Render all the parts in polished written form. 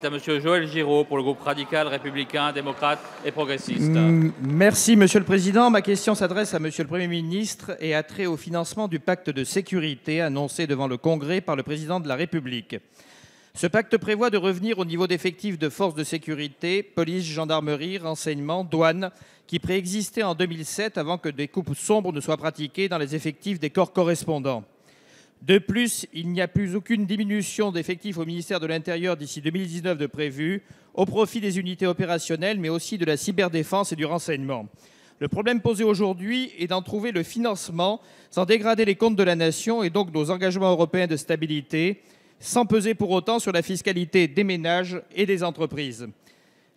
À Monsieur Joël Giraud pour le groupe radical, républicain, démocrate et progressiste. Merci Monsieur le Président. Ma question s'adresse à Monsieur le Premier ministre et a trait au financement du pacte de sécurité annoncé devant le Congrès par le Président de la République. Ce pacte prévoit de revenir au niveau d'effectifs de forces de sécurité, police, gendarmerie, renseignement, douane, qui préexistait en 2007 avant que des coupes sombres ne soient pratiquées dans les effectifs des corps correspondants. De plus, il n'y a plus aucune diminution d'effectifs au ministère de l'Intérieur d'ici 2019 de prévu, au profit des unités opérationnelles, mais aussi de la cyberdéfense et du renseignement. Le problème posé aujourd'hui est d'en trouver le financement sans dégrader les comptes de la nation et donc nos engagements européens de stabilité, sans peser pour autant sur la fiscalité des ménages et des entreprises.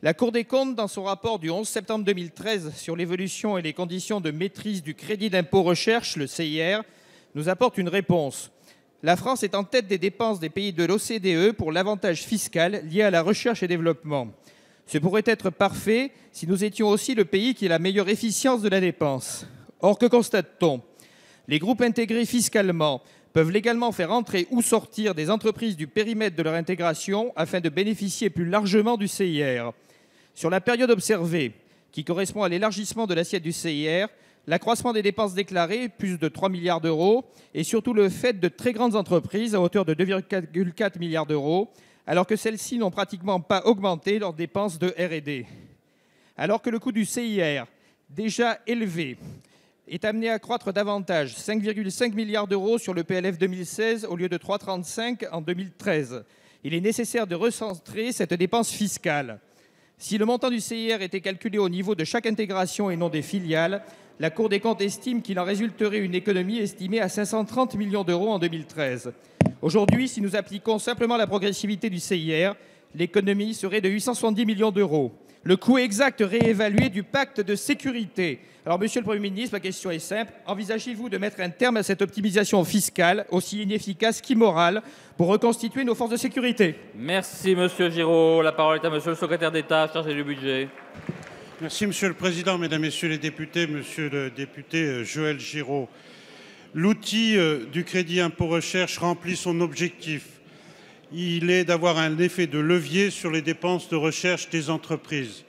La Cour des comptes, dans son rapport du 11 septembre 2013 sur l'évolution et les conditions de maîtrise du crédit d'impôt recherche, le CIR, nous apporte une réponse. La France est en tête des dépenses des pays de l'OCDE pour l'avantage fiscal lié à la recherche et développement. Ce pourrait être parfait si nous étions aussi le pays qui a la meilleure efficience de la dépense. Or, que constate-t-on? Les groupes intégrés fiscalement peuvent légalement faire entrer ou sortir des entreprises du périmètre de leur intégration afin de bénéficier plus largement du CIR. Sur la période observée, qui correspond à l'élargissement de l'assiette du CIR, l'accroissement des dépenses déclarées, plus de 3 milliards d'euros, et surtout le fait de très grandes entreprises à hauteur de 2,4 milliards d'euros, alors que celles-ci n'ont pratiquement pas augmenté leurs dépenses de R&D. Alors que le coût du CIR, déjà élevé, est amené à croître davantage, 5,5 milliards d'euros sur le PLF 2016 au lieu de 3,35 en 2013. Il est nécessaire de recentrer cette dépense fiscale. Si le montant du CIR était calculé au niveau de chaque intégration et non des filiales, la Cour des comptes estime qu'il en résulterait une économie estimée à 530 millions d'euros en 2013. Aujourd'hui, si nous appliquons simplement la progressivité du CIR, l'économie serait de 870 millions d'euros. Le coût exact réévalué du pacte de sécurité. Alors, Monsieur le Premier ministre, ma question est simple. Envisagez-vous de mettre un terme à cette optimisation fiscale, aussi inefficace qu'immorale, pour reconstituer nos forces de sécurité? Merci Monsieur Giraud. La parole est à Monsieur le secrétaire d'État chargé du budget. Merci Monsieur le Président, Mesdames, Messieurs les députés, Monsieur le député Joël Giraud. L'outil du crédit impôt recherche remplit son objectif. Il est d'avoir un effet de levier sur les dépenses de recherche des entreprises.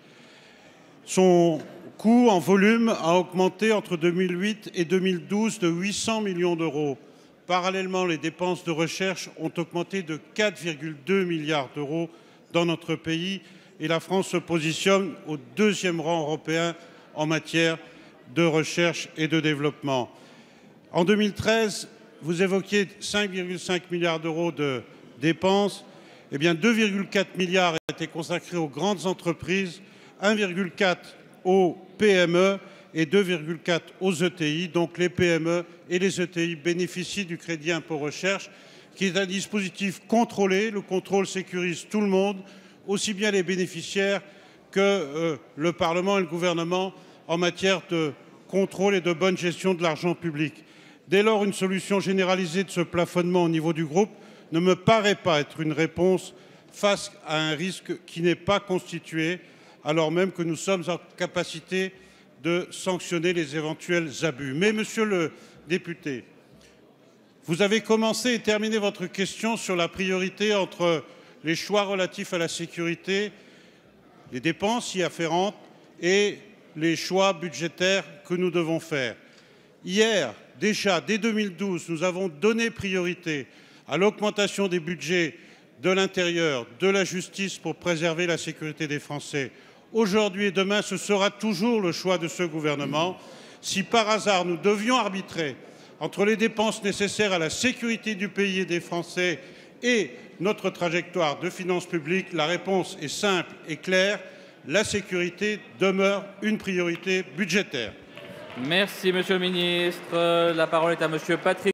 Son coût en volume a augmenté entre 2008 et 2012 de 800 millions d'euros. Parallèlement, les dépenses de recherche ont augmenté de 4,2 milliards d'euros dans notre pays et la France se positionne au deuxième rang européen en matière de recherche et de développement. En 2013, vous évoquiez 5,5 milliards d'euros de dépenses. Eh bien, 2,4 milliards étaient consacrés aux grandes entreprises, 1,4 aux PME et 2,4 aux ETI. Donc les PME et les ETI bénéficient du crédit impôt recherche, qui est un dispositif contrôlé. Le contrôle sécurise tout le monde, aussi bien les bénéficiaires que le Parlement et le gouvernement en matière de contrôle et de bonne gestion de l'argent public. Dès lors, une solution généralisée de ce plafonnement au niveau du groupe ne me paraît pas être une réponse face à un risque qui n'est pas constitué, alors même que nous sommes en capacité de sanctionner les éventuels abus. Mais, Monsieur le député, vous avez commencé et terminé votre question sur la priorité entre les choix relatifs à la sécurité, les dépenses y afférentes et les choix budgétaires que nous devons faire. Hier, déjà, dès 2012, nous avons donné priorité à l'augmentation des budgets de l'intérieur, de la justice pour préserver la sécurité des Français. Aujourd'hui et demain, ce sera toujours le choix de ce gouvernement. Si par hasard nous devions arbitrer entre les dépenses nécessaires à la sécurité du pays et des Français et notre trajectoire de finances publiques, la réponse est simple et claire. La sécurité demeure une priorité budgétaire. Merci Monsieur le ministre. La parole est à Monsieur Patrick